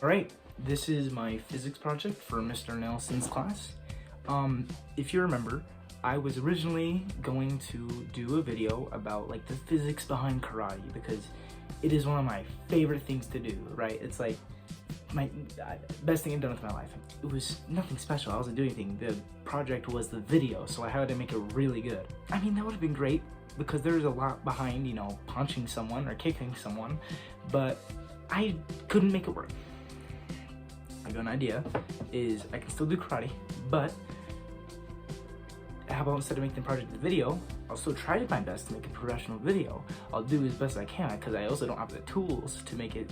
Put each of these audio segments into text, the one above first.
Alright, this is my physics project for Mr. Nelson's class. If you remember, I was originally going to do a video about like the physics behind karate because it is one of my favorite things to do, right? It's like my best thing I've done with my life. It was nothing special, I wasn't doing anything. The project was the video, so I had to make it really good. I mean, that would have been great because there's a lot behind, you know, punching someone or kicking someone, but I couldn't make it work. I got an idea, is I can still do karate, but how about instead of making the project a video, I'll still try my best to make a professional video. I'll do as best I can because I also don't have the tools to make it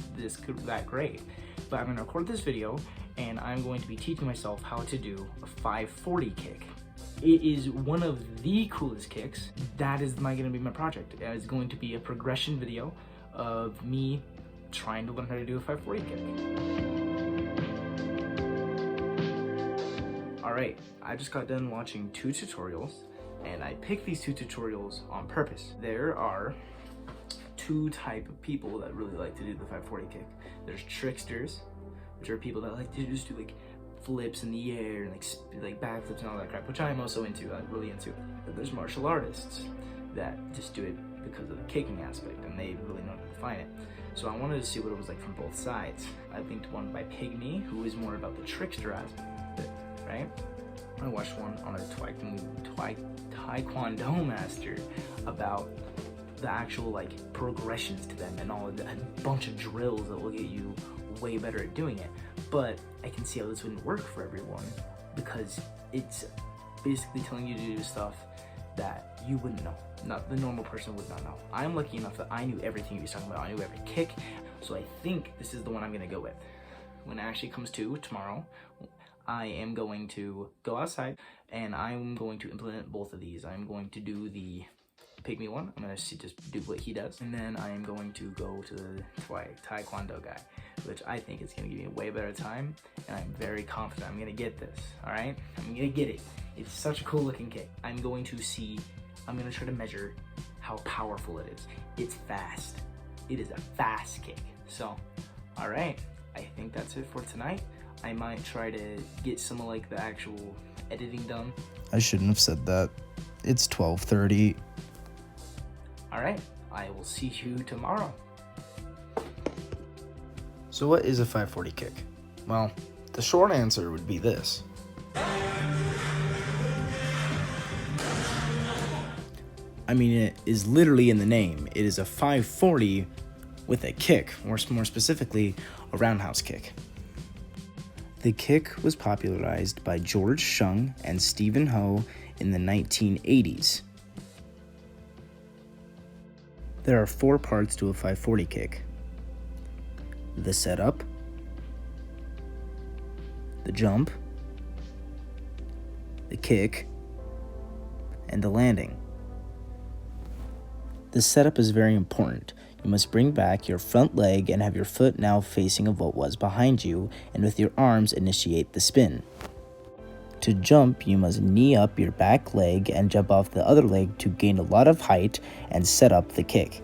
that great. But I'm gonna record this video and I'm going to be teaching myself how to do a 540 kick. It is one of the coolest kicks. That is gonna be my project. It's going to be a progression video of me trying to learn how to do a 540 kick. Alright, I just got done watching 2 tutorials, and I picked these 2 tutorials on purpose. There are 2 types of people that really like to do the 540 kick. There's tricksters, which are people that like to just do like flips in the air and like backflips and all that crap, which I'm also into, I'm really into. But there's martial artists that just do it because of the kicking aspect, and they really know how to define it. So I wanted to see what it was like from both sides. I linked one by Pygmy, who is more about the trickster aspect of it, right? I watched one on a Taekwondo master about the actual like progressions to them and all of that, a bunch of drills that will get you way better at doing it. But I can see how this wouldn't work for everyone because it's basically telling you to do stuff that you wouldn't know. Not the normal person would not know. I'm lucky enough that I knew everything he was talking about. I knew every kick, so I think this is the one I'm gonna go with. When it actually comes to tomorrow, I am going to go outside and I'm going to implement both of these. I'm going to do the Pygmy one. I'm gonna just do what he does, and then I am going to go to the Taekwondo guy, which I think is gonna give me a way better time, and I'm very confident I'm gonna get this. All right, I'm gonna get it. It's such a cool looking kick. I'm gonna try to measure how powerful it is. It's fast. It is a fast kick. So, all right, I think that's it for tonight. I might try to get some of like the actual editing done. I shouldn't have said that. It's 12:30. All right, I will see you tomorrow. So what is a 540 kick? Well, the short answer would be this. I mean, it is literally in the name. It is a 540 with a kick, or more specifically, a roundhouse kick. The kick was popularized by George Shung and Stephen Ho in the 1980s. There are 4 parts to a 540 kick: the setup, the jump, the kick, and the landing. The setup is very important. You must bring back your front leg and have your foot now facing of what was behind you, and with your arms initiate the spin. To jump, you must knee up your back leg and jump off the other leg to gain a lot of height and set up the kick.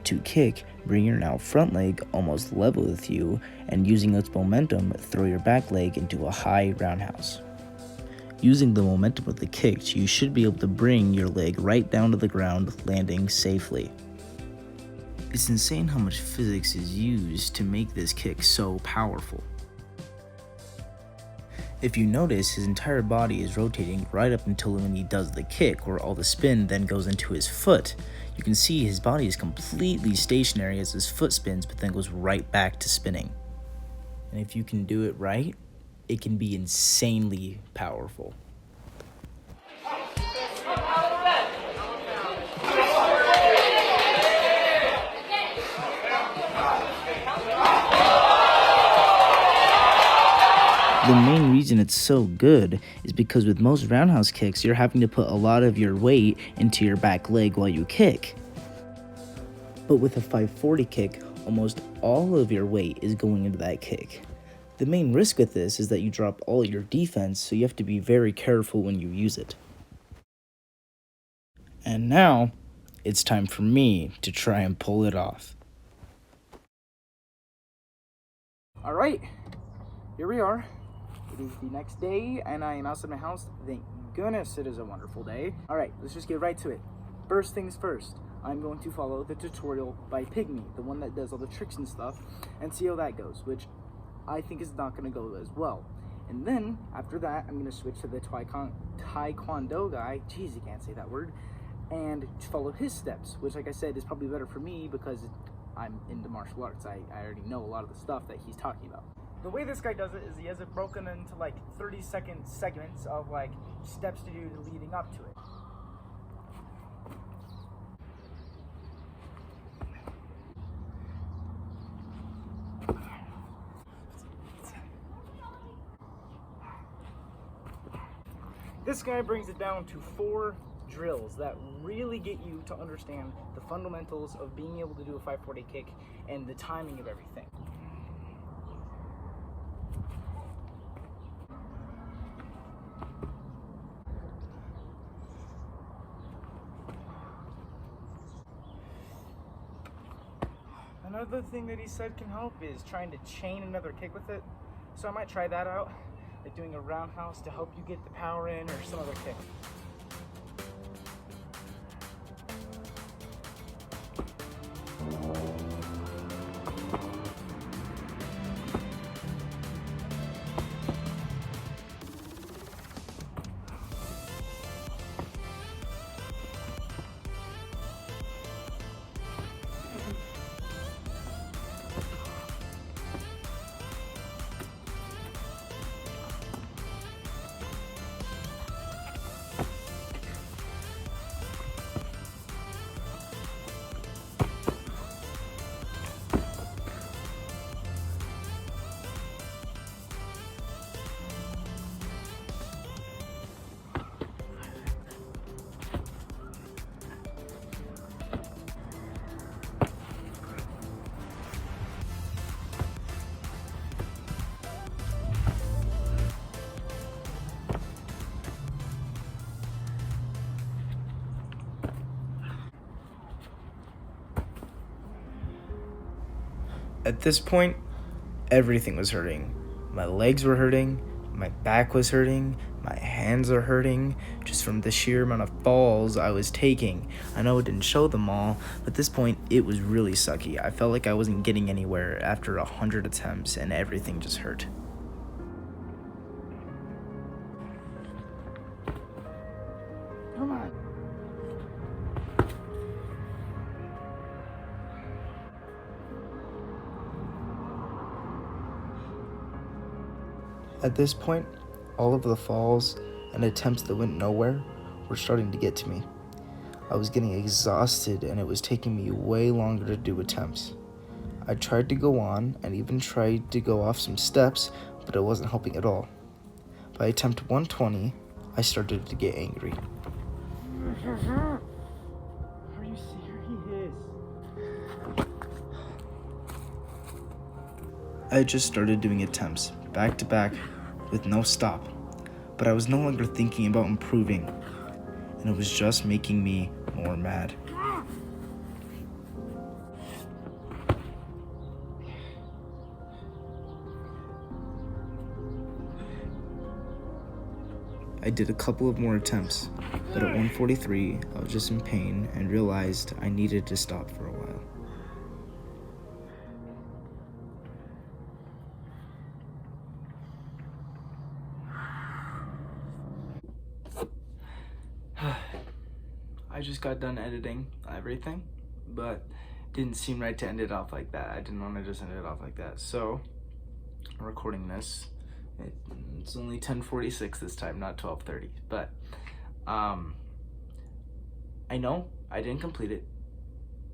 To kick, bring your now front leg almost level with you, and using its momentum, throw your back leg into a high roundhouse. Using the momentum of the kick, you should be able to bring your leg right down to the ground, landing safely. It's insane how much physics is used to make this kick so powerful. If you notice, his entire body is rotating right up until when he does the kick, where all the spin then goes into his foot. You can see his body is completely stationary as his foot spins, but then goes right back to spinning. And if you can do it right, it can be insanely powerful. The main reason it's so good is because with most roundhouse kicks, you're having to put a lot of your weight into your back leg while you kick. But with a 540 kick, almost all of your weight is going into that kick. The main risk with this is that you drop all your defense, so you have to be very careful when you use it. And now, it's time for me to try and pull it off. All right, here we are. It is the next day, and I am outside my house. Thank goodness it is a wonderful day. All right, let's just get right to it. First things first, I'm going to follow the tutorial by Pygmy, the one that does all the tricks and stuff, and see how that goes, which I think is not going to go as well. And then, after that, I'm going to switch to the Taekwondo guy, jeez, I can't say that word, and follow his steps, which, like I said, is probably better for me because I'm into martial arts. I already know a lot of the stuff that he's talking about. The way this guy does it is he has it broken into like 30-second segments of like steps to do leading up to it. This guy brings it down to 4 drills that really get you to understand the fundamentals of being able to do a 540 kick and the timing of everything. Another thing that he said can help is trying to chain another kick with it. So I might try that out, like doing a roundhouse to help you get the power in, or some other kick. At this point, everything was hurting. My legs were hurting, my back was hurting, my hands are hurting, just from the sheer amount of falls I was taking. I know it didn't show them all, but at this point, it was really sucky. I felt like I wasn't getting anywhere after 100 attempts, and everything just hurt. Come on. At this point, all of the falls and attempts that went nowhere were starting to get to me. I was getting exhausted and it was taking me way longer to do attempts. I tried to go on and even tried to go off some steps, but it wasn't helping at all. By attempt 120, I started to get angry. Are you serious? I had just started doing attempts, back to back, with no stop, but I was no longer thinking about improving, and it was just making me more mad. I did a couple of more attempts, but at 143, I was just in pain and realized I needed to stop for a while. I just got done editing everything, but didn't seem right to end it off like that. I didn't want to just end it off like that. So, I'm recording this. It's only 10:46 this time, not 12:30. But, I know I didn't complete it,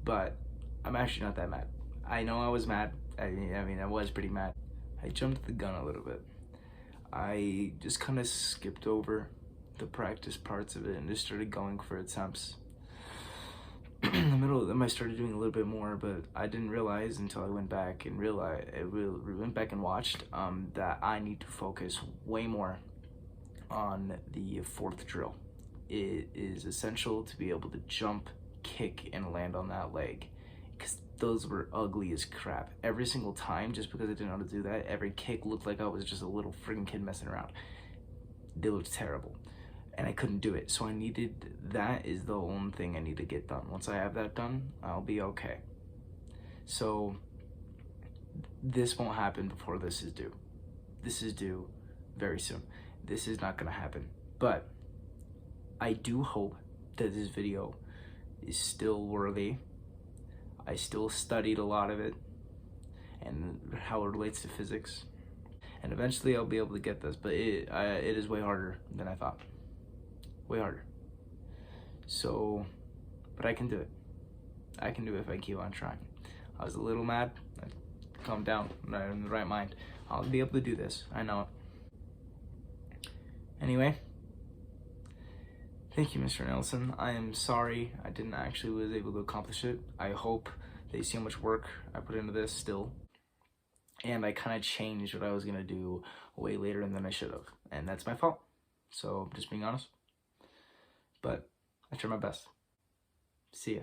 but I'm actually not that mad. I know I was mad. I mean, I was pretty mad. I jumped the gun a little bit. I just kind of skipped over the practice parts of it and just started going for attempts. In the middle of them, I started doing a little bit more, but I didn't realize until I went back and watched that I need to focus way more on the 4th drill. It is essential to be able to jump, kick, and land on that leg, because those were ugly as crap. Every single time, just because I didn't know how to do that, every kick looked like I was just a little freaking kid messing around. They looked terrible. And I couldn't do it. So I needed, that is the only thing I need to get done. Once I have that done, I'll be okay. So this won't happen before this is due. This is due very soon. This is not gonna happen. But I do hope that this video is still worthy. I still studied a lot of it and how it relates to physics. And eventually I'll be able to get this, but it is way harder than I thought. Way harder. So, but I can do it. I can do it if I keep on trying. I was a little mad. I calmed down. I'm not in the right mind. I'll be able to do this. I know it. Anyway, thank you, Mr. Nelson. I am sorry I didn't actually was able to accomplish it. I hope that you see how much work I put into this still. And I kind of changed what I was gonna do way later than I should have. And that's my fault. So, just being honest. But I tried my best. See ya.